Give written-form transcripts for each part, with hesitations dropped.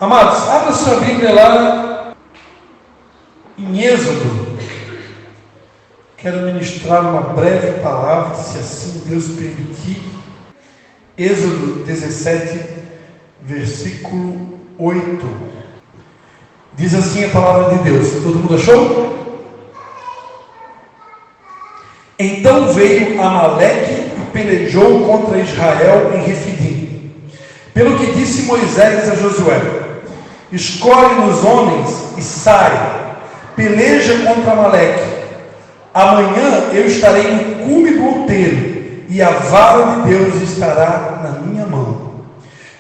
Amados, abra sua Bíblia lá em Êxodo. Quero ministrar uma breve palavra, se assim Deus permitir. Êxodo 17, versículo 8. Diz assim a palavra de Deus. Todo mundo achou? Então veio Amaleque e pelejou contra Israel em Refidim. Pelo que disse Moisés a Josué: escolhe-nos homens e sai, peleja contra Amaleque. Amanhã eu estarei no cume do outeiro, e a vara de Deus estará na minha mão.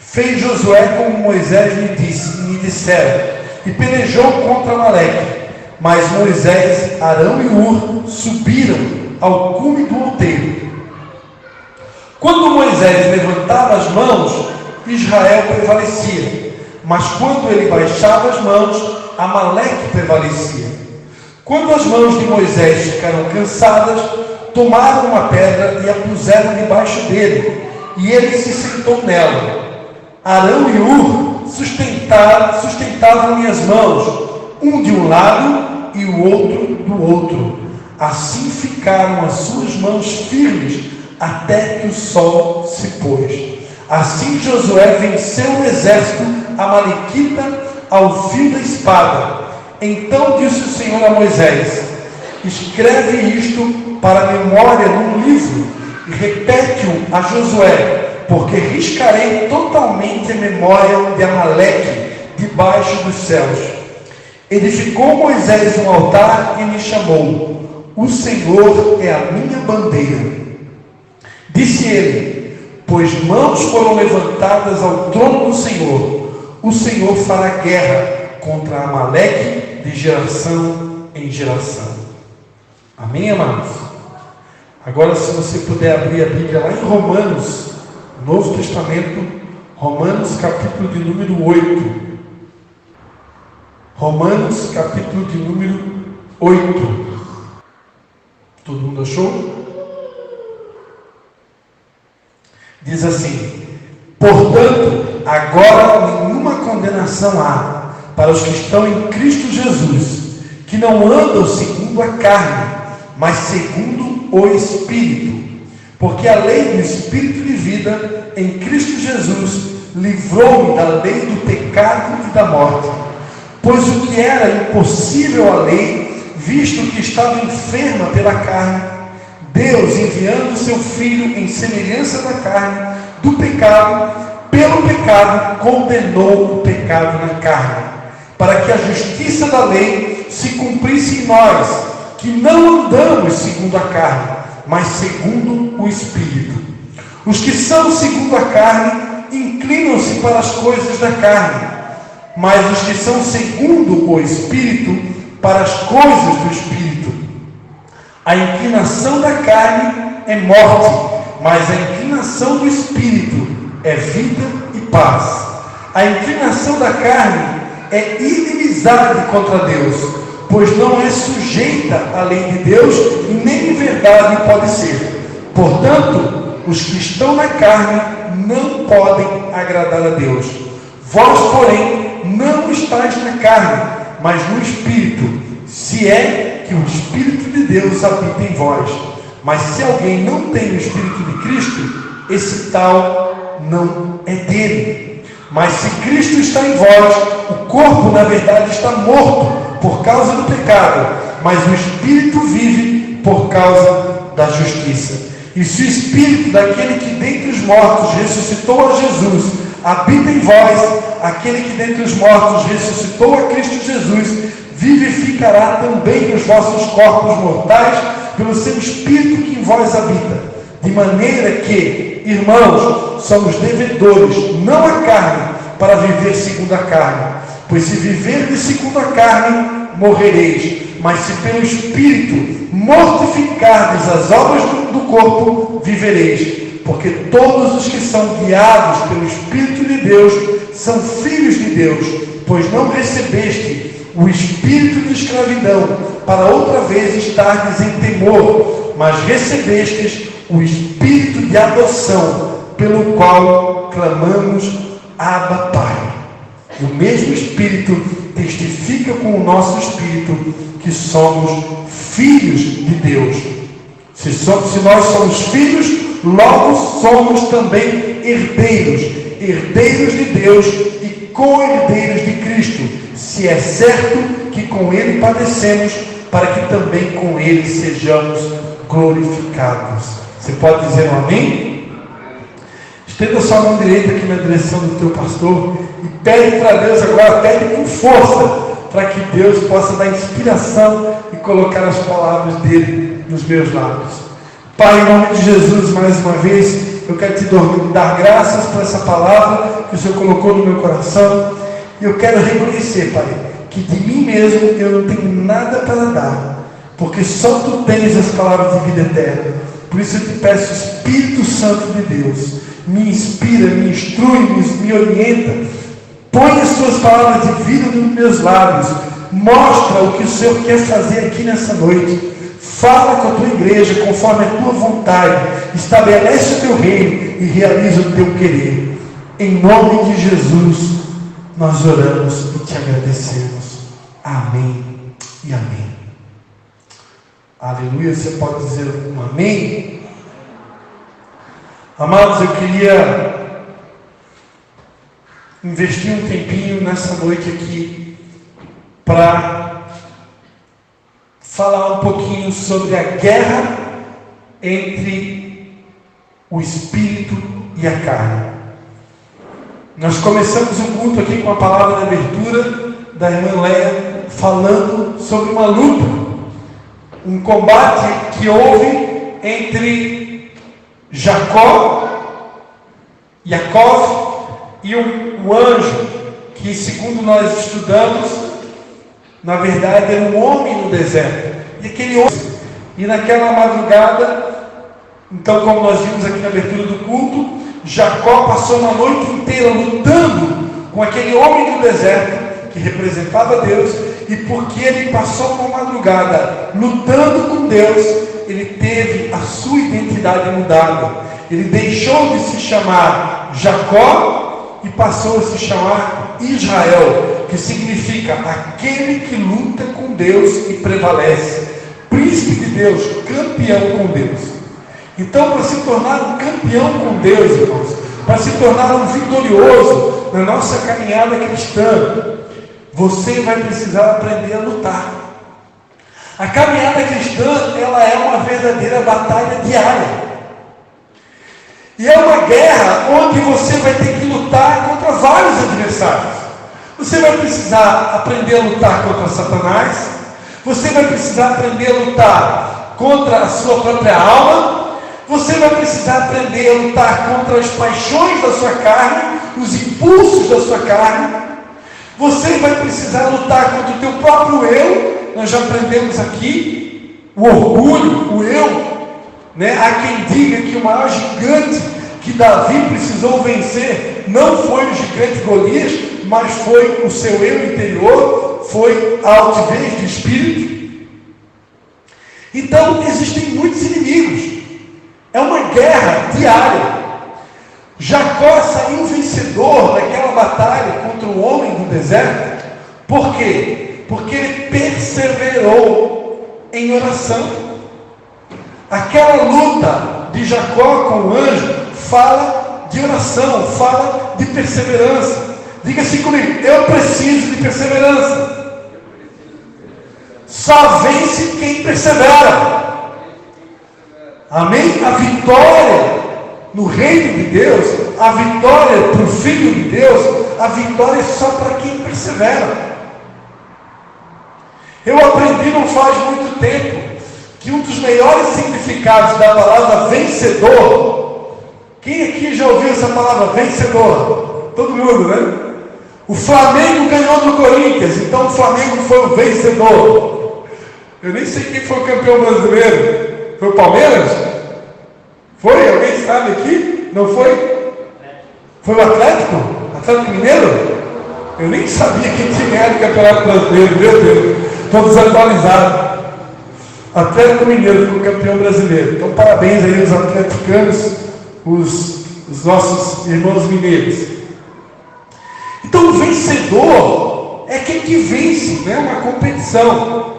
Fez Josué como Moisés lhe dissera, e pelejou contra Amaleque. Mas Moisés, Arão e Hur subiram ao cume do outeiro. Quando Moisés levantava as mãos, Israel prevalecia, mas quando ele baixava as mãos, Amaleque prevalecia. Quando as mãos de Moisés ficaram cansadas, tomaram uma pedra e a puseram debaixo dele, e ele se sentou nela. Arão e Hur sustentavam-lhe as mãos, um de um lado e o outro do outro. Assim ficaram as suas mãos firmes até que o sol se pôs. Assim Josué venceu o exército amalequita ao fio da espada. Então disse o Senhor a Moisés: escreve isto para a memória num livro e repete-o a Josué, porque riscarei totalmente a memória de Amaleque debaixo dos céus. Edificou Moisés um altar e lhe chamou: o Senhor é a minha bandeira. Disse ele: pois mãos foram levantadas ao trono do Senhor, o Senhor fará guerra contra Amaleque de geração em geração. Amém, amados? Agora, se você puder abrir a Bíblia lá em Romanos, Novo Testamento, Romanos capítulo de número 8. Romanos capítulo de número 8. Todo mundo achou? Diz assim: portanto, agora nenhuma condenação há para os que estão em Cristo Jesus, que não andam segundo a carne, mas segundo o Espírito. Porque a lei do Espírito de vida em Cristo Jesus livrou-me da lei do pecado e da morte. Pois o que era impossível à lei, visto que estava enferma pela carne, Deus, enviando seu Filho em semelhança da carne do pecado, pelo pecado condenou o pecado na carne, para que a justiça da lei se cumprisse em nós, que não andamos segundo a carne, mas segundo o Espírito. Os que são segundo a carne inclinam-se para as coisas da carne, mas os que são segundo o Espírito, para as coisas do Espírito. A inclinação da carne é morte, mas a inclinação do Espírito é vida e paz. A inclinação da carne é inimizade contra Deus, pois não é sujeita à lei de Deus e nem em verdade pode ser. Portanto, os que estão na carne não podem agradar a Deus. Vós, porém, não estáis na carne, mas no Espírito, se é que o Espírito de Deus habita em vós. Mas se alguém não tem o Espírito de Cristo, esse tal não é dele. Mas se Cristo está em vós, o corpo na verdade está morto por causa do pecado, mas o Espírito vive por causa da justiça. E se o Espírito daquele que dentre os mortos ressuscitou a Jesus habita em vós, aquele que dentre os mortos ressuscitou a Cristo Jesus vivificará também os vossos corpos mortais pelo seu Espírito que em vós habita. De maneira que, irmãos, somos devedores, não a carne, para viver segundo a carne. Pois se viverdes segundo a carne, morrereis. Mas se pelo Espírito mortificardes as obras do corpo, vivereis. Porque todos os que são guiados pelo Espírito de Deus são filhos de Deus. Pois não recebeste o espírito de escravidão, para outra vez estardes em temor, mas recebestes o espírito de adoção, pelo qual clamamos: Abba, Pai. E o mesmo Espírito testifica com o nosso Espírito que somos filhos de Deus. Se nós somos filhos, logo somos também herdeiros, herdeiros de Deus e co-herdeiros de Cristo, se é certo que com Ele padecemos, para que também com Ele sejamos glorificados. Você pode dizer um amém? Estenda sua mão direita aqui na direção do teu pastor e pede para Deus agora, pede com força, para que Deus possa dar inspiração e colocar as palavras dele nos meus lábios. Pai, em nome de Jesus, mais uma vez, eu quero te dar graças por essa palavra que o Senhor colocou no meu coração. E eu quero reconhecer, Pai, que de mim mesmo eu não tenho nada para dar, porque só Tu tens as palavras de vida eterna. Por isso eu te peço, Espírito Santo de Deus, me inspira, me instrui, me orienta. Põe as Suas palavras de vida nos meus lábios. Mostra o que o Senhor quer fazer aqui nessa noite. Fala com a Tua igreja conforme a Tua vontade. Estabelece o Teu reino e realiza o Teu querer. Em nome de Jesus, nós oramos e Te agradecemos. Amém e amém. Aleluia. Você pode dizer um amém? Amados, eu queria investir um tempinho nessa noite aqui para falar um pouquinho sobre a guerra entre o Espírito e a carne. Nós começamos o culto aqui com a palavra de abertura da irmã Leia, falando sobre uma luta, um combate que houve entre Jacó e um anjo, que segundo nós estudamos, na verdade era um homem no deserto. E aquele homem, e naquela madrugada, então como nós vimos aqui na abertura do culto, Jacó passou uma noite inteira lutando com aquele homem do deserto, que representava Deus, e porque ele passou uma madrugada lutando com Deus, ele teve a sua identidade mudada. Ele deixou de se chamar Jacó e passou a se chamar Israel, que significa aquele que luta com Deus e prevalece. Príncipe de Deus, campeão com Deus. Então, para se tornar um campeão com Deus, irmãos, para se tornar um vitorioso na nossa caminhada cristã, você vai precisar aprender a lutar. A caminhada cristã, ela é uma verdadeira batalha diária. E é uma guerra onde você vai ter que lutar contra vários adversários. Você vai precisar aprender a lutar contra Satanás. Você vai precisar aprender a lutar contra a sua própria alma. Você vai precisar aprender a lutar contra as paixões da sua carne, os impulsos da sua carne. Você vai precisar lutar contra o teu próprio eu. Nós já aprendemos aqui o orgulho, o eu. Há quem diga que o maior gigante que Davi precisou vencer não foi o gigante Golias, mas foi o seu eu interior, foi a altivez de espírito. Então existem muitos inimigos. É uma guerra diária. Jacó saiu vencedor daquela batalha contra o homem do deserto. Por quê? Porque ele perseverou em oração. Aquela luta de Jacó com o anjo fala de oração, fala de perseverança. Diga assim comigo: eu preciso de perseverança. Só vence quem persevera. Amém? A vitória no reino de Deus, a vitória para o Filho de Deus, a vitória é só para quem persevera. Eu aprendi não faz muito tempo que um dos melhores significados da palavra vencedor, quem aqui já ouviu essa palavra vencedor? Todo mundo, né? O Flamengo ganhou do Corinthians, então o Flamengo foi o vencedor. Eu nem sei quem foi o campeão brasileiro. Foi o Palmeiras? Foi? Alguém sabe aqui? Não foi? Foi o Atlético? Atlético Mineiro? Eu nem sabia quem tinha ganhado o Campeonato Brasileiro. Meu Deus, estou desatualizado. Atlético Mineiro foi o campeão brasileiro. Então parabéns aí aos atleticanos, os nossos irmãos mineiros. Então, o vencedor é quem que vence, né? Uma competição.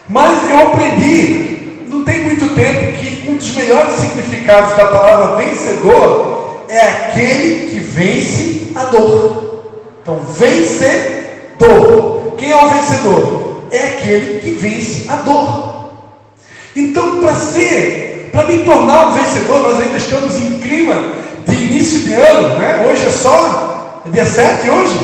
Mas eu aprendi, não tem muito tempo, que um dos melhores significados da palavra vencedor é aquele que vence a dor. Então, vencedor. Quem é o vencedor? É aquele que vence a dor. Então, para me tornar um vencedor, nós ainda estamos em clima de início de ano, né? Hoje é só, dia 7 hoje?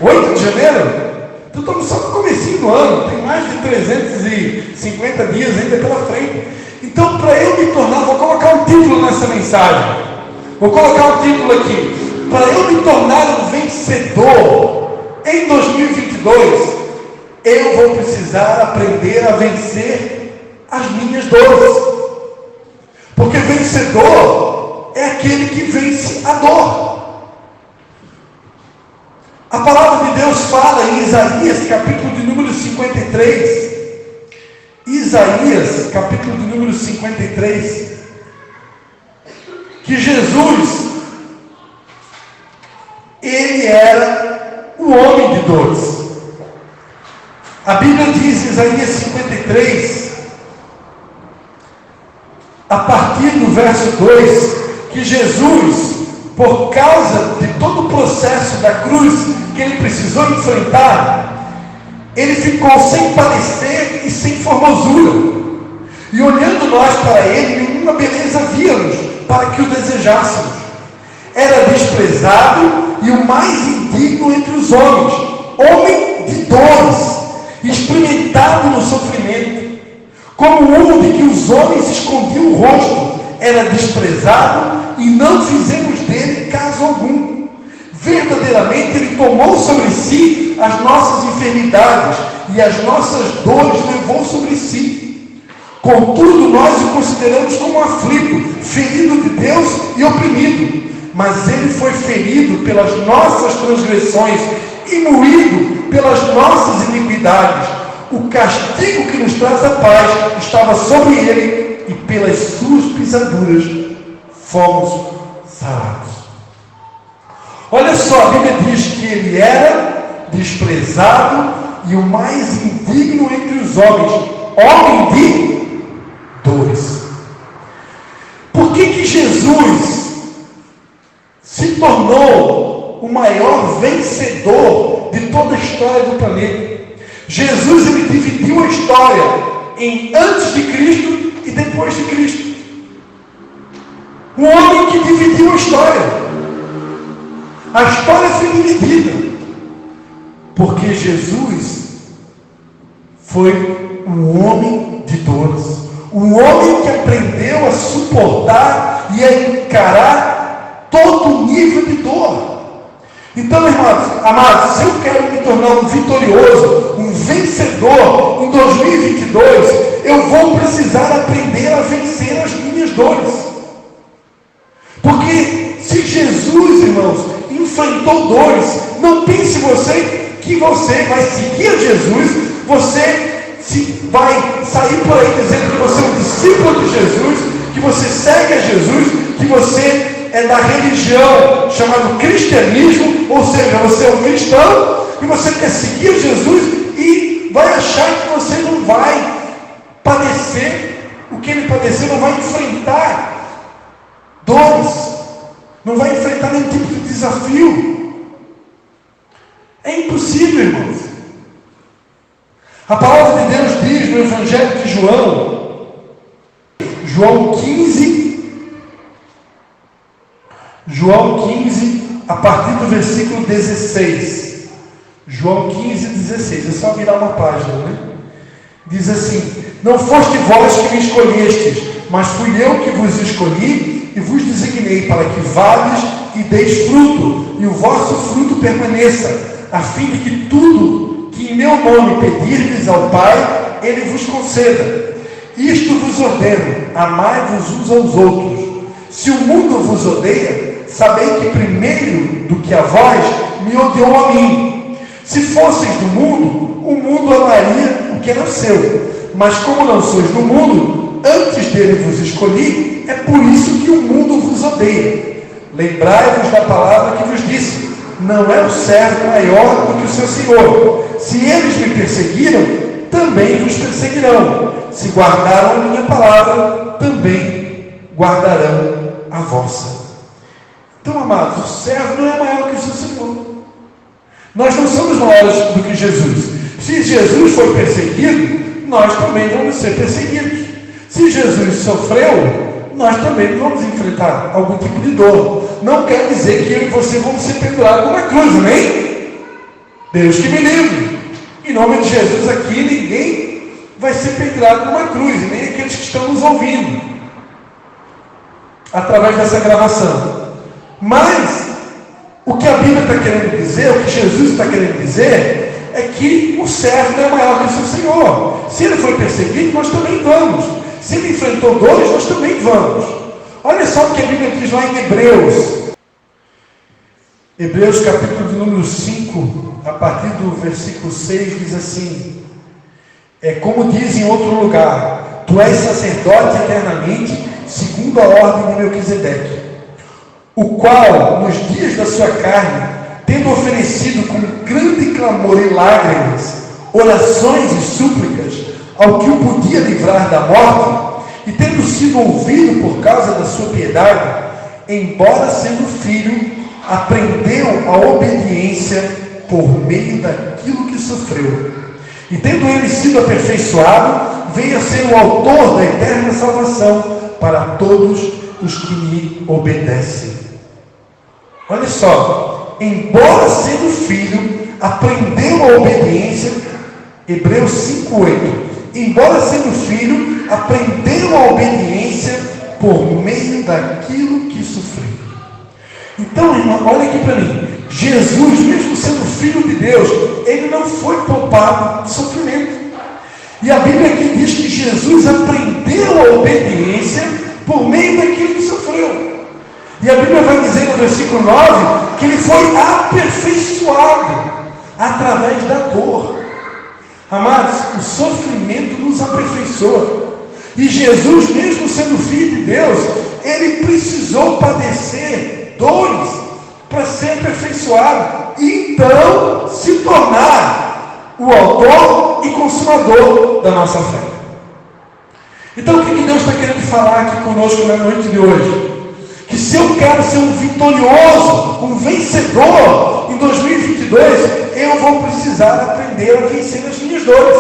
8 de janeiro? Então estamos só no comecinho do ano, tem mais de 350 dias ainda pela frente. Então, para eu me tornar, vou colocar um título nessa mensagem. Vou colocar um título aqui. Para eu me tornar um vencedor em 2022, eu vou precisar aprender a vencer as minhas dores. Porque vencedor é aquele que vence a dor. A palavra de Deus fala em Isaías, capítulo de número 53. Isaías, capítulo de número 53. Que Jesus, ele era o homem de dores. A Bíblia diz em Isaías 53, a partir do verso 2, que Jesus, por causa de todo o processo da cruz que ele precisou enfrentar, ele ficou sem parecer e sem formosura. E olhando nós para ele, nenhuma beleza víamos para que o desejássemos. Era desprezado e o mais indigno entre os homens, homem de dores, experimentado no sofrimento, como um de que os homens escondiam o rosto, era desprezado e não fizemos dele caso algum. Verdadeiramente ele tomou sobre si as nossas enfermidades e as nossas dores levou sobre si. Contudo, nós o consideramos como aflito, ferido de Deus e oprimido. Mas ele foi ferido pelas nossas transgressões e moído pelas nossas iniquidades. O castigo que nos traz a paz estava sobre ele, e pelas suas pisaduras fomos sarados. Olha só, a Bíblia diz que ele era desprezado e o mais indigno entre os homens, homem de dores. Por que Jesus se tornou o maior vencedor de toda a história do planeta? Jesus, ele dividiu a história em antes de Cristo e depois de Cristo. Um homem que dividiu a história. A história foi dividida, porque Jesus foi um homem de dores, um homem que aprendeu a suportar e a encarar todo nível de dor. Então, irmãos, amados, se eu quero me tornar um vitorioso, um vencedor em 2022, eu vou precisar aprender a vencer as minhas dores. Porque se Jesus, irmãos, enfrentou dores, não pense você que você vai seguir a Jesus, você vai sair por aí dizendo que você é um discípulo de Jesus, que você segue a Jesus, que você é da religião chamada cristianismo, ou seja, você é um cristão, e você quer seguir Jesus e vai achar que você não vai padecer o que ele padeceu, não vai enfrentar dores, não vai enfrentar nenhum tipo de desafio. É impossível, irmãos. A palavra de Deus diz no Evangelho de João, João 15, a partir do versículo 16. João 15, 16. É só virar uma página, né? Diz assim: não foste vós que me escolhestes, mas fui eu que vos escolhi e vos designei para que vades e deis fruto, e o vosso fruto permaneça, a fim de que tudo que em meu nome pedirdes ao Pai, Ele vos conceda. Isto vos ordeno: amai-vos uns aos outros. Se o mundo vos odeia, sabei que primeiro do que a vós, me odiou a mim. Se fosseis do mundo, o mundo amaria o que era seu. Mas como não sois do mundo, antes dele vos escolhi, é por isso que o mundo vos odeia. Lembrai-vos da palavra que vos disse: não é o servo maior do que o seu senhor. Se eles me perseguiram, também vos perseguirão. Se guardaram a minha palavra, também guardarão a vossa. Então, amados, o servo não é maior que o seu senhor. Nós não somos maiores do que Jesus. Se Jesus foi perseguido, nós também vamos ser perseguidos. Se Jesus sofreu, nós também vamos enfrentar algum tipo de dor. Não quer dizer que eu e você vamos ser pendurados numa cruz, amém? Deus que me livre. Em nome de Jesus aqui, ninguém vai ser pendurado numa cruz, nem aqueles que estão nos ouvindo através dessa gravação. Mas o que a Bíblia está querendo dizer, o que Jesus está querendo dizer, é que o servo não é maior que o seu Senhor. Se ele foi perseguido, nós também vamos. Se ele enfrentou dores, nós também vamos. Olha só o que a Bíblia diz lá em Hebreus. Hebreus capítulo de número 5, a partir do versículo 6, diz assim: como diz em outro lugar: tu és sacerdote eternamente, segundo a ordem de Melquisedeque, o qual, nos dias da sua carne, tendo oferecido com grande clamor e lágrimas, orações e súplicas ao que o podia livrar da morte, e tendo sido ouvido por causa da sua piedade, embora sendo filho, aprendeu a obediência por meio daquilo que sofreu. E tendo ele sido aperfeiçoado, veio a ser o autor da eterna salvação para todos os que lhe obedecem. Olha só, embora sendo filho, aprendeu a obediência. Hebreus 5:8. Embora sendo filho, aprendeu a obediência por meio daquilo que sofreu. Então, irmão, olha aqui para mim. Jesus, mesmo sendo filho de Deus, ele não foi poupado de sofrimento. E a Bíblia aqui diz que Jesus aprendeu a obediência por meio daquilo que sofreu. E a Bíblia vai dizer no versículo 9 que ele foi aperfeiçoado através da dor. Amados, o sofrimento nos aperfeiçoa. E Jesus, mesmo sendo filho de Deus, ele precisou padecer dores para ser aperfeiçoado e então se tornar o autor e consumador da nossa fé. Então o que Deus está querendo falar aqui conosco na noite de hoje? Que se eu quero ser um vitorioso, um vencedor em 2022, eu vou precisar aprender a vencer as minhas dores,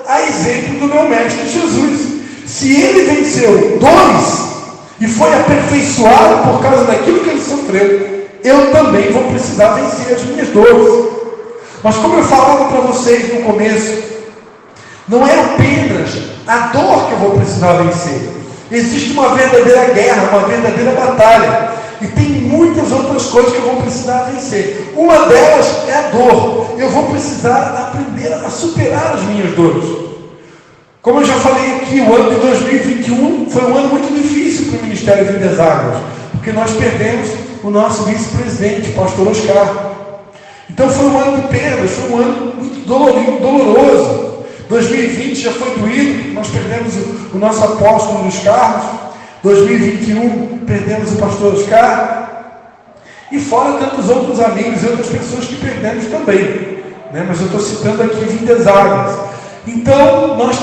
a exemplo do meu mestre Jesus. Se ele venceu dores e foi aperfeiçoado por causa daquilo que ele sofreu, eu também vou precisar vencer as minhas dores. Mas como eu falava para vocês no começo, não é apenas a dor que eu vou precisar vencer. Existe uma verdadeira guerra, uma verdadeira batalha. E tem muitas outras coisas que eu vou precisar vencer. Uma delas é a dor. Eu vou precisar aprender a superar as minhas dores. Como eu já falei aqui, o ano de 2021 foi um ano muito difícil para o Ministério Vidas Águas, porque nós perdemos o nosso vice-presidente, pastor Oscar. Então foi um ano de perdas, foi um ano muito doloroso. 2020 já foi doído, nós perdemos o nosso apóstolo Luiz Carlos. 2021 perdemos o pastor Oscar. E fora tantos outros amigos e outras pessoas que perdemos também, né? Mas eu estou citando aqui Vidas Águas. Então nós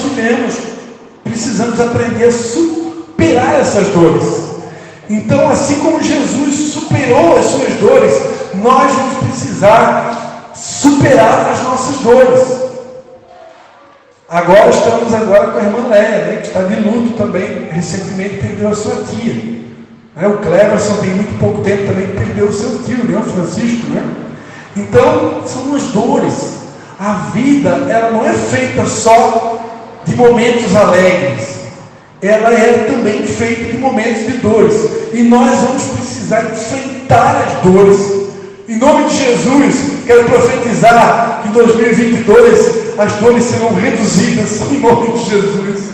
precisamos aprender a superar essas dores. Então, assim como Jesus superou as suas dores, nós vamos precisar superar as nossas dores. Agora estamos com a irmã Léa, né, que está de luto também, recentemente perdeu a sua tia. Né? O Cleverson tem muito pouco tempo também que perdeu o seu tio, né, o Francisco. Né? Então, são as dores. A vida, ela não é feita só de momentos alegres. Ela é também feita de momentos de dores. E nós vamos precisar enfrentar as dores. Em nome de Jesus, quero profetizar que em 2022 as dores serão reduzidas em nome de Jesus.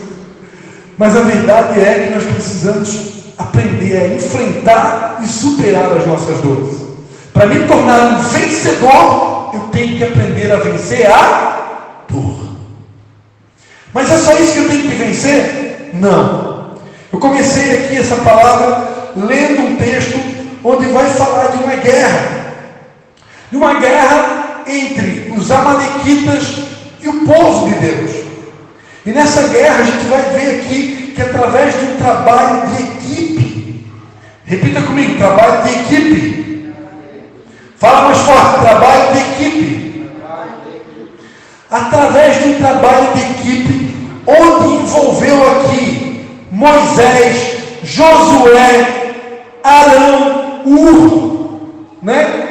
Mas a verdade é que nós precisamos aprender a enfrentar e superar as nossas dores. Para me tornar um vencedor, eu tenho que aprender a vencer a dor. Mas é só isso que eu tenho que vencer? Não. Eu comecei aqui essa palavra lendo um texto onde vai falar de uma guerra entre os amalequitas e o povo de Deus. E nessa guerra a gente vai ver aqui que através de um trabalho de equipe, repita comigo, trabalho de equipe. Fala mais forte, trabalho de equipe. Através de um trabalho de equipe, onde envolveu aqui Moisés, Josué, Arão, né?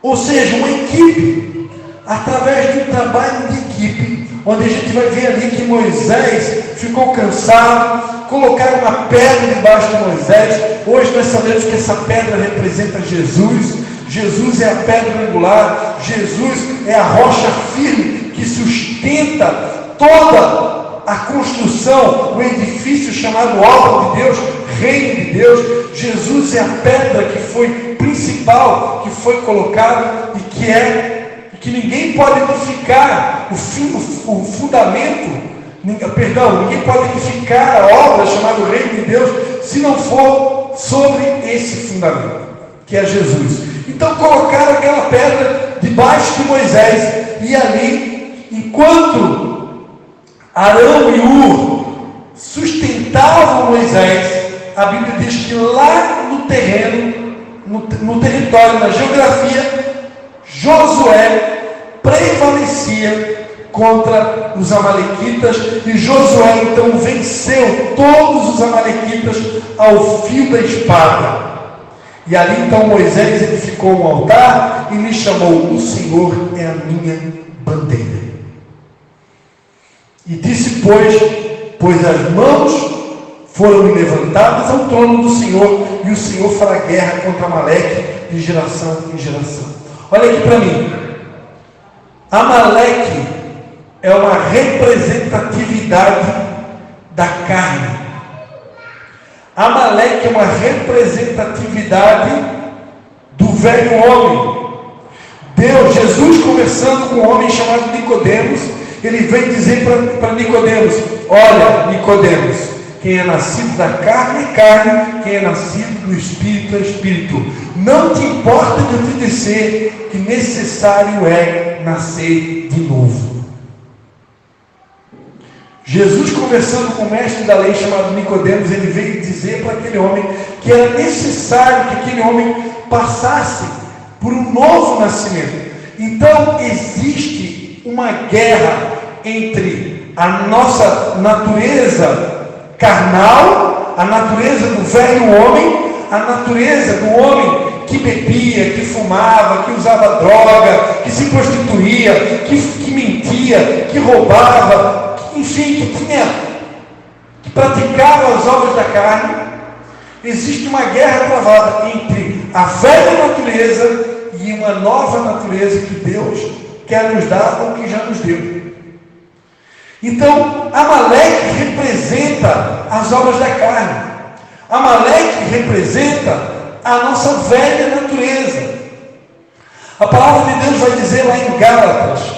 Ou seja, uma equipe, através de um trabalho de equipe, onde a gente vai ver ali que Moisés ficou cansado, colocaram uma pedra debaixo de Moisés. Hoje nós sabemos que essa pedra representa Jesus. Jesus é a pedra angular, Jesus é a rocha firme que sustenta toda a construção, o edifício chamado obra de Deus, reino de Deus. Jesus é a pedra que foi principal, que foi colocada e que ninguém pode edificar o fundamento, ninguém pode edificar a obra chamada reino de Deus se não for sobre esse fundamento, que é Jesus. Então colocaram aquela pedra debaixo de Moisés, e ali, enquanto Arão e Ur sustentavam Moisés, a Bíblia diz que lá no terreno, no território, na geografia, Josué prevalecia contra os amalequitas, e Josué então venceu todos os amalequitas ao fio da espada. E ali então Moisés edificou um altar e lhe chamou: o Senhor é a minha bandeira. E disse, pois as mãos foram levantadas ao trono do Senhor, e o Senhor fará guerra contra Amaleque de geração em geração. Olha aqui para mim. Amaleque é uma representatividade da carne. Amaleque é uma representatividade do velho homem. Jesus conversando com um homem chamado Nicodemos, ele veio dizer para Nicodemos: olha, Nicodemos, quem é nascido da carne é carne, quem é nascido do Espírito é Espírito. Não te importa de eu te dizer que necessário é nascer de novo. Jesus, conversando com o mestre da lei chamado Nicodemos, ele veio dizer para aquele homem que era necessário que aquele homem passasse por um novo nascimento. Então existe uma guerra entre a nossa natureza carnal, a natureza do velho homem, a natureza do homem que bebia, que fumava, que usava droga, que se prostituía, que mentia, que roubava, enfim, que praticava as obras da carne. Existe uma guerra travada entre a velha natureza e uma nova natureza que Deus quer nos dar ou que já nos deu. Então, Amaleque representa as obras da carne. Amaleque representa a nossa velha natureza. A palavra de Deus vai dizer lá em Gálatas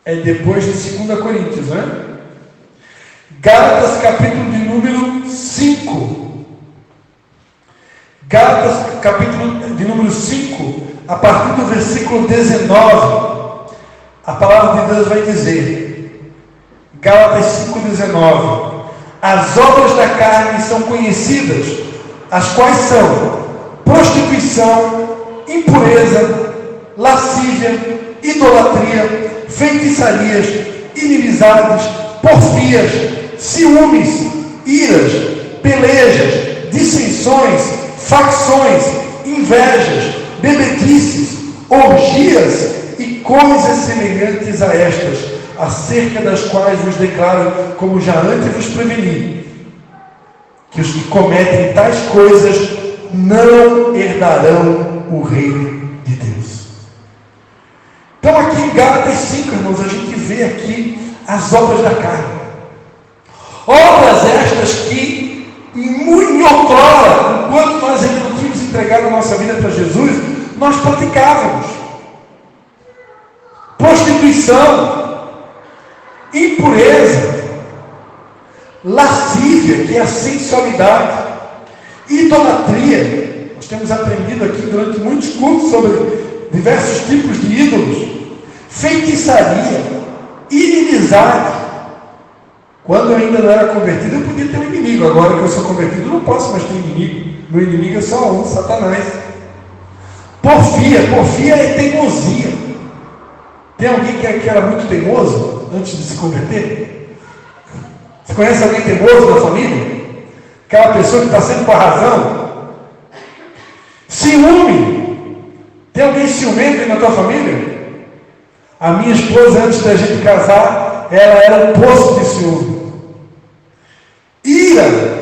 é depois de 2 Coríntios, né? Gálatas capítulo de número 5. Gálatas capítulo de número 5, a partir do versículo 19, a palavra de Deus vai dizer, Gálatas 5,19: as obras da carne são conhecidas, as quais são prostituição, impureza, lascívia, idolatria, feitiçarias, inimizades, porfias, ciúmes, iras, pelejas, dissensões, facções, invejas, bebedices, orgias e coisas semelhantes a estas, acerca das quais vos declaro, como já antes vos preveni, que os que cometem tais coisas não herdarão o reino de Deus. Então aqui em Gálatas 5, irmãos, a gente vê aqui as obras da carne. Obras estas que em outrora, enquanto nós ainda não tínhamos entregado a nossa vida para Jesus, nós praticávamos. Prostituição, impureza, lascívia, que é a sensualidade, idolatria. Nós temos aprendido aqui durante muitos cultos sobre diversos tipos de ídolos, feitiçaria, inimizade. Quando eu ainda não era convertido, eu podia ter um inimigo. Agora que eu sou convertido, eu não posso mais ter inimigo. Meu inimigo é só um, Satanás. Porfia é teimosia. Tem alguém que era muito teimoso antes de se converter? Você conhece alguém teimoso na família? Aquela pessoa que está sempre com a razão? Ciúme. Tem alguém ciumento aí na tua família? A minha esposa, antes da gente casar, ela era um poço de ciúme. Ira.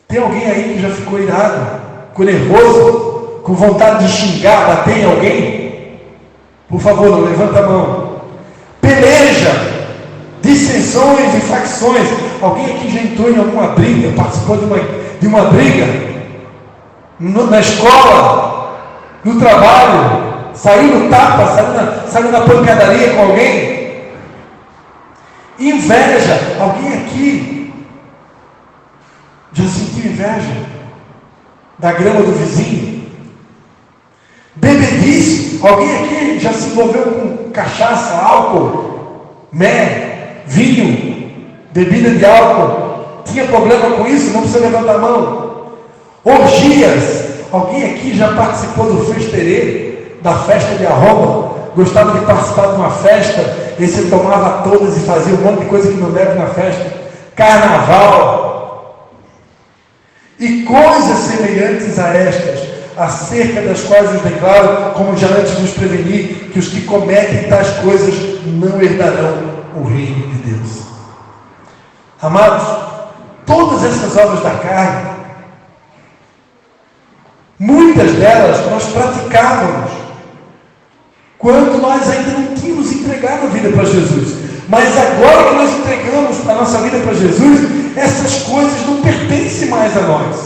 Tem alguém aí que já ficou irado, ficou nervoso, com vontade de xingar, bater em alguém? Por favor, não levanta a mão. Peleja, dissensões e facções. Alguém aqui já entrou em alguma briga, participou de uma briga? Na escola, no trabalho, saiu no tapa, saiu na pancadaria com alguém? Inveja. Alguém aqui já sentiu inveja da grama do vizinho? Bebedice. Alguém aqui já se envolveu com cachaça, álcool, vinho, bebida de álcool? Tinha problema com isso? Não precisa levantar a mão. Orgias. Alguém aqui já participou do festeirê, da festa de arroba? Gostava de participar de uma festa e você tomava todas e fazia um monte de coisa que não deve na festa? Carnaval e coisas semelhantes a estas, acerca das quais os declaro, como já antes nos preveni, que os que cometem tais coisas não herdarão o reino de Deus. Amados, todas essas obras da carne, muitas delas nós praticávamos quando nós ainda não tínhamos entregado a vida para Jesus. Mas agora que nós entregamos a nossa vida para Jesus, essas coisas não pertencem mais a nós.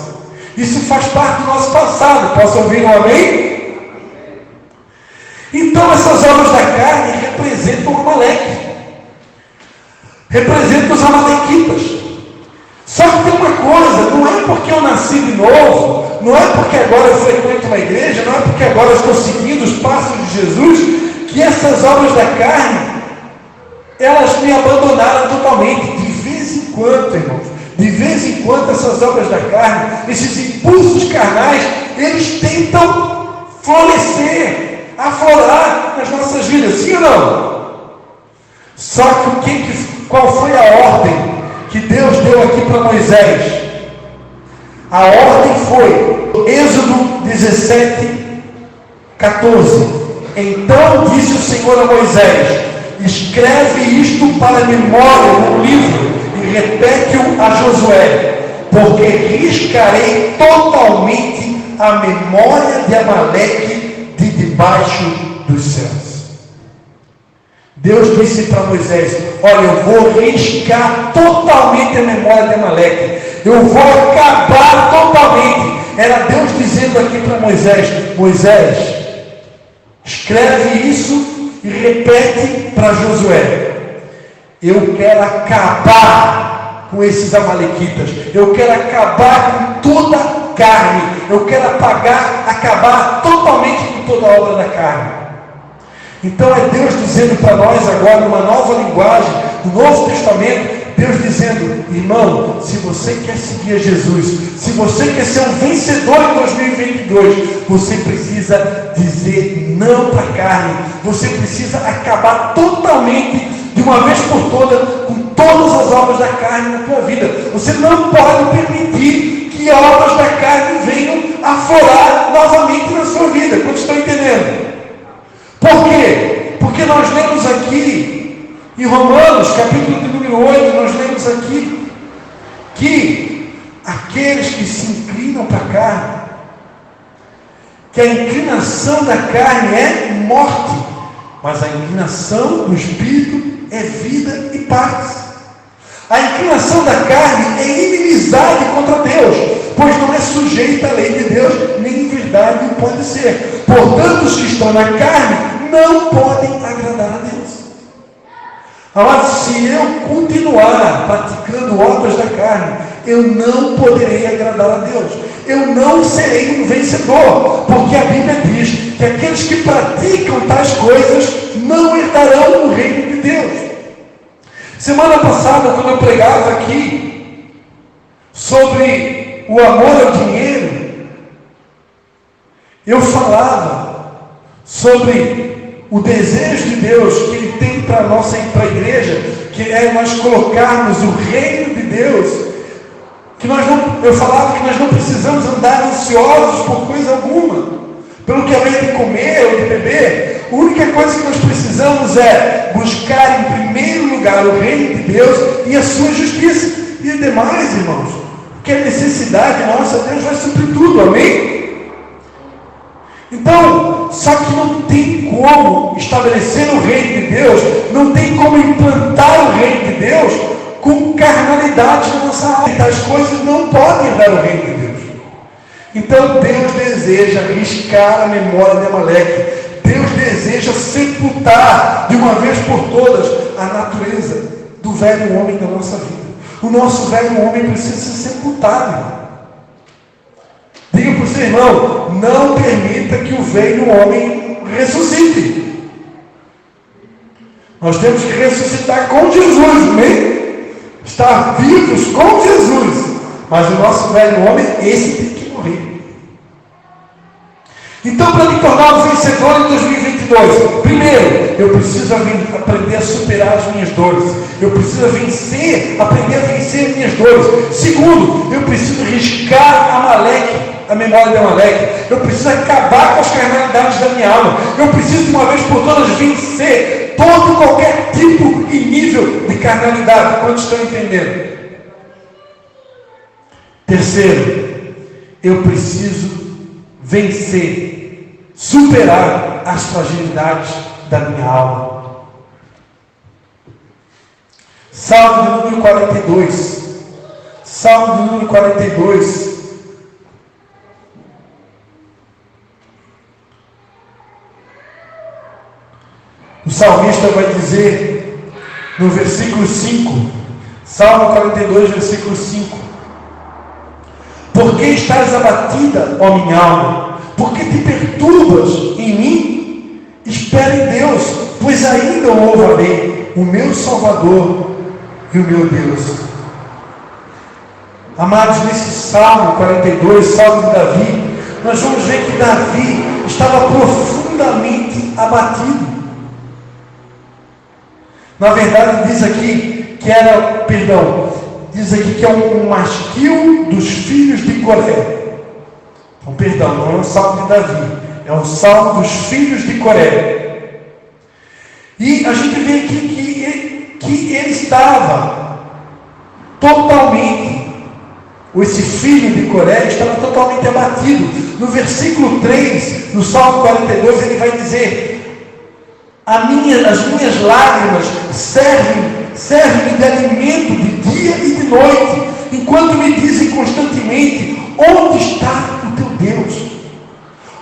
Isso faz parte do nosso passado. Posso ouvir um amém? Então essas obras da carne representam o Amaleque, representam os amalequitas. Só que tem uma coisa: não é porque eu nasci de novo, não é porque agora eu frequento uma igreja, não é porque agora eu estou seguindo os passos de Jesus, que essas obras da carne elas me abandonaram totalmente. De vez em quando, irmãos, de vez em quando essas obras da carne, esses impulsos carnais, eles tentam florescer, aflorar nas nossas vidas, sim ou não? Só que qual foi a ordem que Deus deu aqui para Moisés? A ordem foi Êxodo 17, 14. Então disse o Senhor a Moisés: escreve isto para memória no livro e repete-o a Josué, porque riscarei totalmente a memória de Amaleque de debaixo dos céus. Deus disse para Moisés: olha, eu vou riscar totalmente a memória de Amaleque, eu vou acabar totalmente. Era Deus dizendo aqui para Moisés: Moisés, escreve isso e repete para Josué: eu quero acabar com esses amalequitas, eu quero acabar com toda a carne, eu quero acabar totalmente com toda a obra da carne. Então é Deus dizendo para nós agora, numa nova linguagem, no Novo Testamento, Deus dizendo: irmão, se você quer seguir a Jesus, se você quer ser um vencedor em 2022, você precisa dizer não para a carne, você precisa acabar totalmente, de uma vez por todas, com todas as obras da carne na tua vida. Você não pode permitir que obras da carne venham aflorar novamente na sua vida. Quantos estão entendendo? Por quê? Porque nós lemos aqui em Romanos, capítulo de número 8, nós lemos aqui que aqueles que se inclinam para a carne, que a inclinação da carne é morte, mas a inclinação do Espírito é vida e paz. A inclinação da carne é inimizade contra Deus, pois não é sujeita à lei de Deus, nem em verdade pode ser. Portanto, os que estão na carne não podem agradar a Deus. Mas se eu continuar praticando obras da carne, eu não poderei agradar a Deus. Eu não serei um vencedor, porque a Bíblia diz que aqueles que praticam tais coisas não herdarão o reino de Deus. Semana passada, quando eu pregava aqui sobre o amor ao dinheiro, eu falava sobre o desejo de Deus que Ele tem para a nossa igreja, que é nós colocarmos o reino de Deus, eu falava que nós não precisamos andar ansiosos por coisa alguma, pelo que haver de comer ou de beber. A única coisa que nós precisamos é buscar em primeiro lugar o reino de Deus e a sua justiça, e os demais, irmãos, que é necessidade nossa, Deus vai suprir tudo, amém? Então, só que não tem como estabelecer o reino de Deus, não tem como implantar o reino de Deus com carnalidade na nossa alma. Tais coisas não podem dar o reino de Deus. Então Deus deseja riscar a memória de Amaleque. Deus deseja sepultar de uma vez por todas a natureza do velho homem da nossa vida. O nosso velho homem precisa ser sepultado, irmão. Diga para o seu irmão, não permita que o velho homem ressuscite. Nós temos que ressuscitar com Jesus, amém? Estar vivos com Jesus. Mas o nosso velho homem, esse tem que morrer. Então, para me tornar um vencedor em 2022, primeiro, eu preciso aprender a superar as minhas dores. Eu preciso aprender a vencer as minhas dores. Segundo, eu preciso riscar a memória de Amaleque. Eu preciso acabar com as carnalidades da minha alma. Eu preciso, de uma vez por todas, vencer qualquer tipo e nível de carnalidade. Quantos estão entendendo? Terceiro, eu preciso vencer, superar as fragilidades da minha alma. Salmo de número 42. Salmo de número 42. O salmista vai dizer no versículo 5, Salmo 42, versículo 5: Por que estás abatida, ó minha alma? Por que te perturbas em mim? Espera em Deus, pois ainda o louvarei, o meu Salvador e o meu Deus. Amados, nesse Salmo 42, Salmo de Davi, nós vamos ver que Davi estava profundamente abatido. Na verdade, diz aqui que é um masquil dos filhos de Coré. Então, perdão, não é um salmo de Davi, é um salmo dos filhos de Coré. E a gente vê aqui que ele estava totalmente, esse filho de Coré estava totalmente abatido. No versículo 3, no Salmo 42, ele vai dizer: as minhas lágrimas servem de alimento de dia e de noite, enquanto me dizem constantemente: onde está o teu Deus?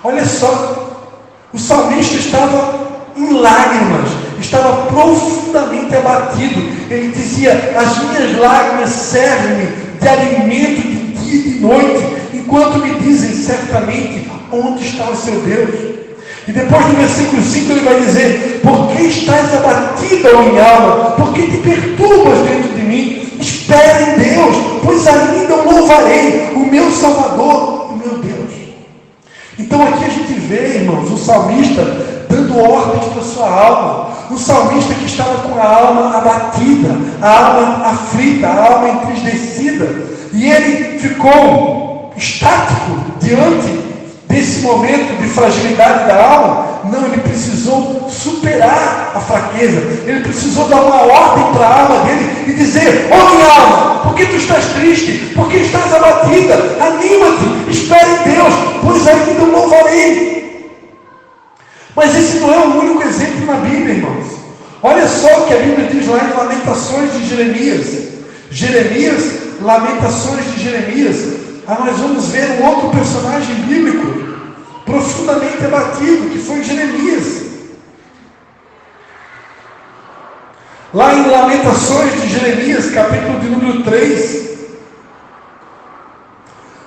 Olha só, o salmista estava em lágrimas, estava profundamente abatido. Ele dizia: as minhas lágrimas servem de alimento de dia e de noite, enquanto me dizem certamente: onde está o seu Deus? E depois do versículo 5 ele vai dizer: por que estás abatida, ó minha alma? Por que te perturbas dentro de mim? Espera em Deus, pois ainda o louvarei, o meu Salvador, o meu Deus. Então aqui a gente vê, irmãos, o salmista dando ordens para a sua alma. O salmista que estava com a alma abatida, a alma aflita, a alma entristecida. E ele ficou estático diante desse momento de fragilidade da alma. Não, ele precisou superar a fraqueza. Ele precisou dar uma ordem para a alma dele e dizer: ó minha alma, por que tu estás triste? Por que estás abatida? Anima-te, espera em Deus, pois ainda o louvarei. Mas esse não é o único exemplo na Bíblia, irmãos. Olha só o que a Bíblia diz lá em Lamentações de Jeremias, Lamentações de Jeremias. Nós vamos ver um outro personagem bíblico profundamente abatido, que foi Jeremias. Lá em Lamentações de Jeremias, capítulo de número 3.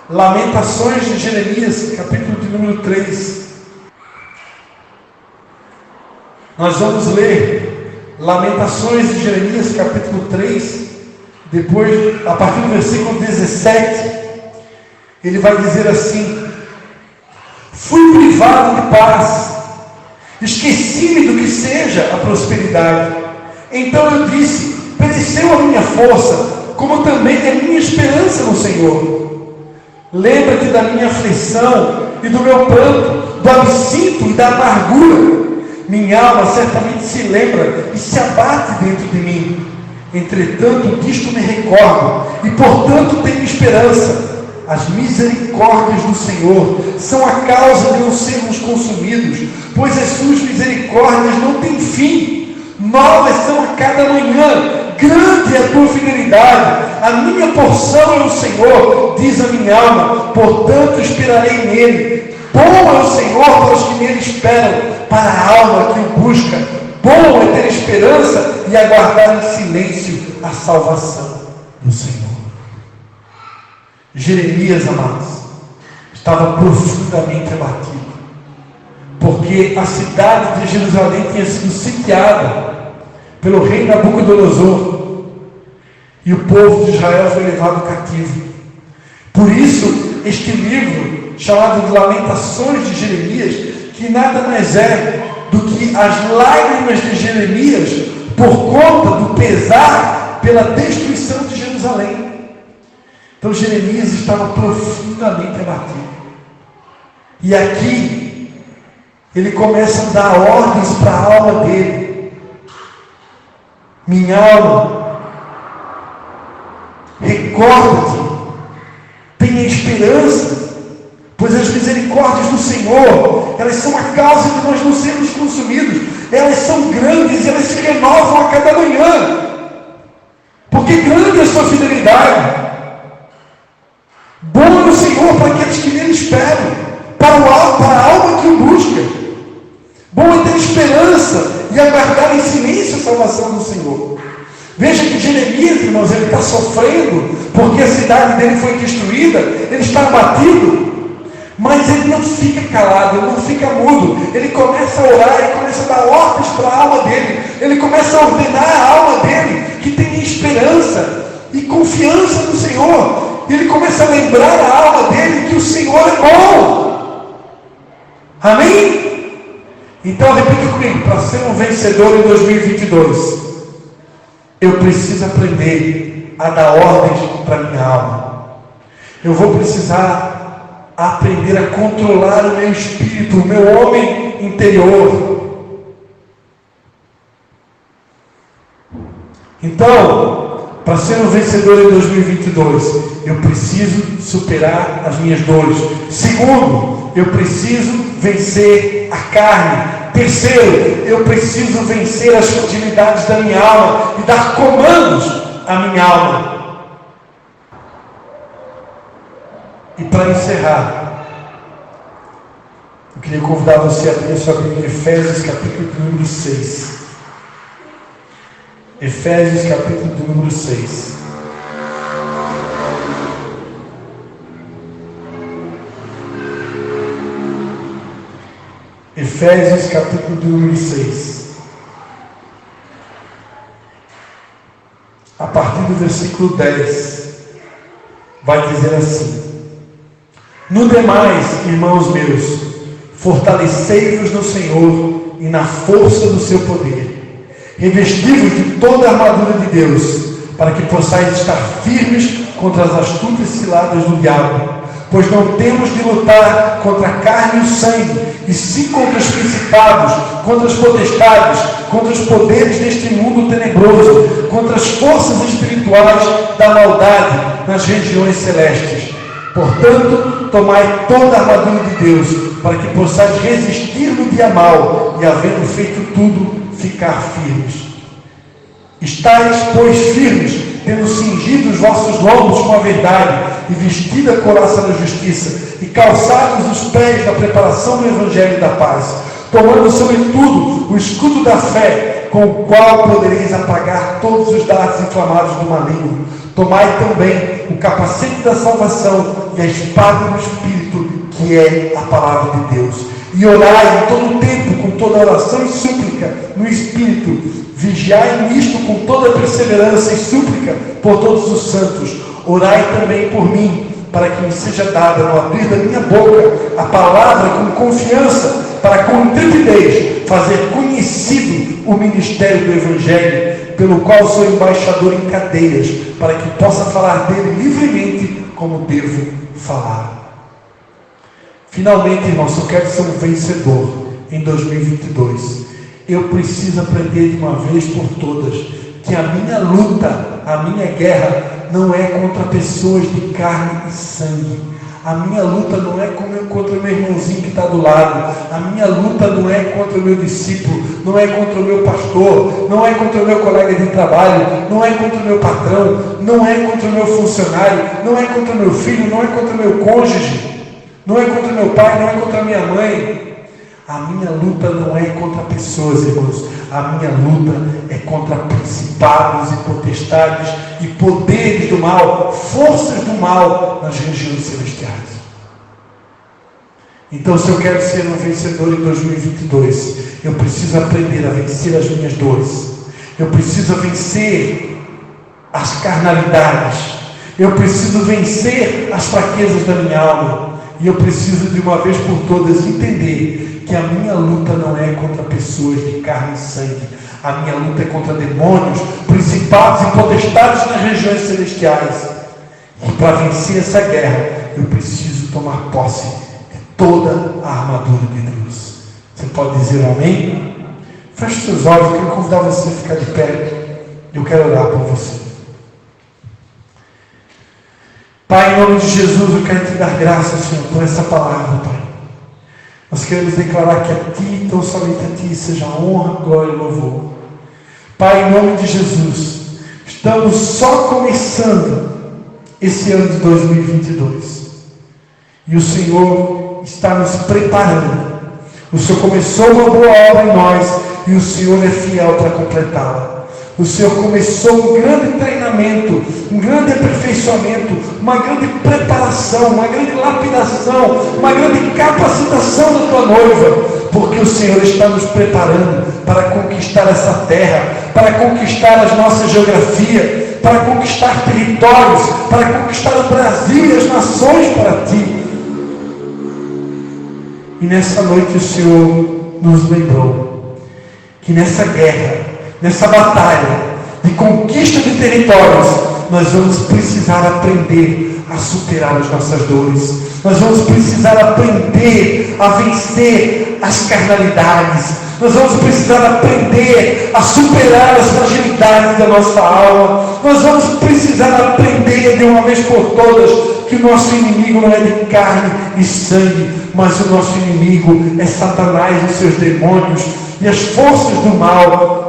Lamentações de Jeremias, capítulo de número 3. Nós vamos ler Lamentações de Jeremias, capítulo 3. Depois, a partir do versículo 17, ele vai dizer assim: fui privado de paz, esqueci-me do que seja a prosperidade. Então eu disse: pereceu a minha força, como também a minha esperança no Senhor. Lembra-te da minha aflição e do meu pranto, do absinto e da amargura. Minha alma certamente se lembra e se abate dentro de mim. Entretanto, disto me recordo, e portanto tenho esperança. As misericórdias do Senhor são a causa de não sermos consumidos, pois as suas misericórdias não têm fim. Novas são a cada manhã, grande é a tua fidelidade. A minha porção é o Senhor, diz a minha alma, portanto esperarei nele. Bom é o Senhor para os que nele esperam, para a alma que o busca. Bom é ter esperança e aguardar em silêncio a salvação do Senhor. Jeremias, amados, estava profundamente abatido, porque a cidade de Jerusalém tinha sido sitiada pelo rei Nabucodonosor, e o povo de Israel foi levado cativo. Por isso, este livro, chamado de Lamentações de Jeremias, que nada mais é do que as lágrimas de Jeremias por conta do pesar pela destruição de Jerusalém. Então Jeremias estava profundamente abatido. E aqui ele começa a dar ordens para a alma dele. Minha alma, recorda-te, tenha esperança, pois as misericórdias do Senhor, elas são a causa de nós não sermos consumidos. Elas são grandes e elas se renovam a cada manhã, porque grande é a sua fidelidade. Bom é o Senhor para aqueles que nele esperam, para a alma que o busca. Bom é ter esperança e aguardar em silêncio a salvação do Senhor. Veja que Jeremias, irmãos, ele está sofrendo porque a cidade dele foi destruída, ele está abatido, mas ele não fica calado, ele não fica mudo. Ele começa a orar, ele começa a dar ordens para a alma dele, ele começa a ordenar a alma dele que tenha esperança e confiança no Senhor. Ele começa a lembrar a alma dele que o Senhor é bom. Amém? Então repita comigo: para ser um vencedor em 2022, eu preciso aprender a dar ordens para minha alma. Eu vou precisar aprender a controlar o meu espírito, o meu homem interior. Então, para ser um vencedor em 2022, eu preciso superar as minhas dores. Segundo, eu preciso vencer a carne. Terceiro, eu preciso vencer as fragilidades da minha alma e dar comandos à minha alma. E para encerrar, eu queria convidar você a abrir a sua Bíblia em Efésios, capítulo número 6. Efésios, capítulo de número 6. Efésios, capítulo de número 6. A partir do versículo 10, vai dizer assim: no demais, irmãos meus, fortalecei-vos no Senhor e na força do seu poder. Revesti-vos de toda a armadura de Deus, para que possais estar firmes contra as astutas ciladas do diabo. Pois não temos de lutar contra a carne e o sangue, e sim contra os principados, contra as potestades, contra os poderes deste mundo tenebroso, contra as forças espirituais da maldade nas regiões celestes. Portanto, tomai toda a armadura de Deus, para que possais resistir no dia mau, e havendo feito tudo, ficar firmes. Estais, pois, firmes, tendo cingido os vossos lombos com a verdade, e vestida a couraça da justiça, e calçados os pés da preparação do Evangelho da paz, tomando sobretudo o escudo da fé, com o qual podereis apagar todos os dardos inflamados do maligno. Tomai também o capacete da salvação e a espada do Espírito, que é a palavra de Deus. E orai em todo o tempo, com toda oração e súplica, no Espírito. Vigiai nisto com toda perseverança e súplica por todos os santos. Orai também por mim, para que me seja dada, no abrir da minha boca, a palavra com confiança, para com intrepidez fazer conhecido o ministério do Evangelho, pelo qual sou embaixador em cadeias, para que possa falar dele livremente, como devo falar. Finalmente, irmãos, eu quero ser um vencedor em 2022. Eu preciso aprender de uma vez por todas que a minha luta, a minha guerra, não é contra pessoas de carne e sangue. A minha luta não é contra o meu irmãozinho que está do lado. A minha luta não é contra o meu discípulo, não é contra o meu pastor, não é contra o meu colega de trabalho, não é contra o meu patrão, não é contra o meu funcionário, não é contra o meu filho, não é contra o meu cônjuge, não é contra o meu pai, não é contra a minha mãe. A minha luta não é contra pessoas, irmãos. A minha luta é contra principados e potestades e poderes do mal, forças do mal nas regiões celestiais. Então, se eu quero ser um vencedor em 2022, eu preciso aprender a vencer as minhas dores. Eu preciso vencer as carnalidades. Eu preciso vencer as fraquezas da minha alma. E eu preciso, de uma vez por todas, entender que a minha luta não é contra pessoas de carne e sangue. A minha luta é contra demônios, principados e potestades nas regiões celestiais. E para vencer essa guerra, eu preciso tomar posse de toda a armadura de Deus. Você pode dizer amém? Feche seus olhos, eu quero convidar você a ficar de pé. Eu quero orar por você. Pai, em nome de Jesus, eu quero te dar graças, Senhor, por essa palavra, Pai. Nós queremos declarar que a Ti, tão somente a Ti, seja honra, glória e louvor. Pai, em nome de Jesus, estamos só começando esse ano de 2022. E o Senhor está nos preparando. O Senhor começou uma boa obra em nós e o Senhor é fiel para completá-la. O Senhor começou um grande treinamento, um grande aperfeiçoamento, uma grande preparação, uma grande lapidação, uma grande capacitação da tua noiva, porque o Senhor está nos preparando para conquistar essa terra, para conquistar as nossas geografias, para conquistar territórios, para conquistar o Brasil e as nações para ti. E nessa noite o Senhor nos lembrou que nessa guerra, nessa batalha de conquista de territórios, nós vamos precisar aprender a superar as nossas dores. Nós vamos precisar aprender a vencer as carnalidades. Nós vamos precisar aprender a superar as fragilidades da nossa alma. Nós vamos precisar aprender de uma vez por todas que o nosso inimigo não é de carne e sangue, mas o nosso inimigo é Satanás e seus demônios e as forças do mal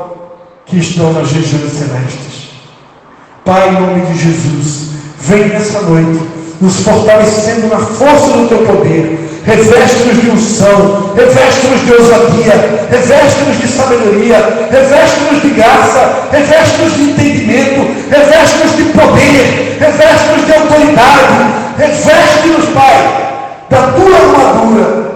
que estão nas regiões celestes. Pai, em nome de Jesus, vem nessa noite nos fortalecendo na força do teu poder. Reveste-nos de unção, reveste-nos de ousadia, reveste-nos de sabedoria, reveste-nos de graça, reveste-nos de entendimento, reveste-nos de poder, reveste-nos de autoridade, reveste-nos, Pai, da tua armadura,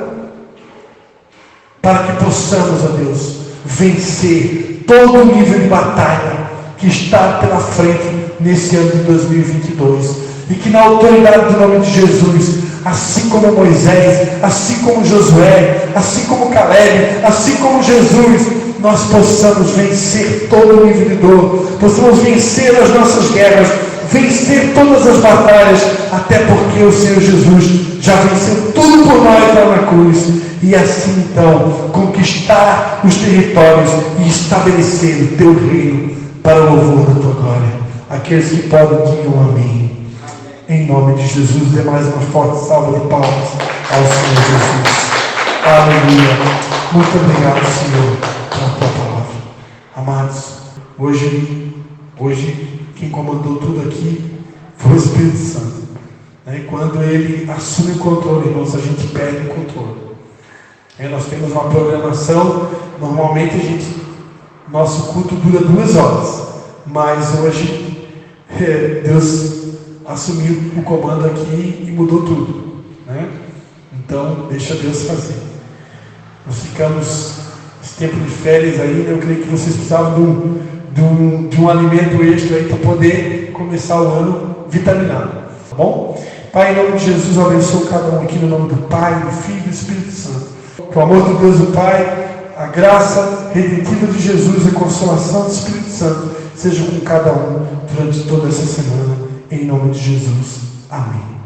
para que possamos, ó Deus, vencer todo o nível de batalha que está pela frente nesse ano de 2022. E que na autoridade do nome de Jesus, assim como Moisés, assim como Josué, assim como Caleb, assim como Jesus, nós possamos vencer todo o nível de dor, possamos vencer as nossas guerras, vencer todas as batalhas, até porque o Senhor Jesus já venceu tudo por nós lá na cruz, e assim então conquistar os territórios e estabelecer o teu reino para o louvor da tua glória. Aqueles que podem, digam amém. Em nome de Jesus, dê mais uma forte salva de palmas ao Senhor Jesus. Aleluia. Muito obrigado, Senhor, pela tua palavra. Amados, hoje quem comandou tudo aqui foi o Espírito Santo. Quando ele assume o controle, irmãos, a gente perde o controle. Nós temos uma programação, normalmente a gente Nosso culto dura 2 horas, mas hoje Deus assumiu o comando aqui e mudou tudo, né? Então, deixa Deus fazer. Nós ficamos esse tempo de férias aí, né? Eu creio que vocês precisavam de um alimento extra aí para poder começar o ano vitaminado, tá bom? Pai, em nome de Jesus, eu abençoo cada um aqui no nome do Pai, do Filho e do Espírito Santo. Que o amor de Deus, o Pai, a graça redentiva de Jesus e a consolação do Espírito Santo seja com cada um durante toda essa semana, em nome de Jesus. Amém.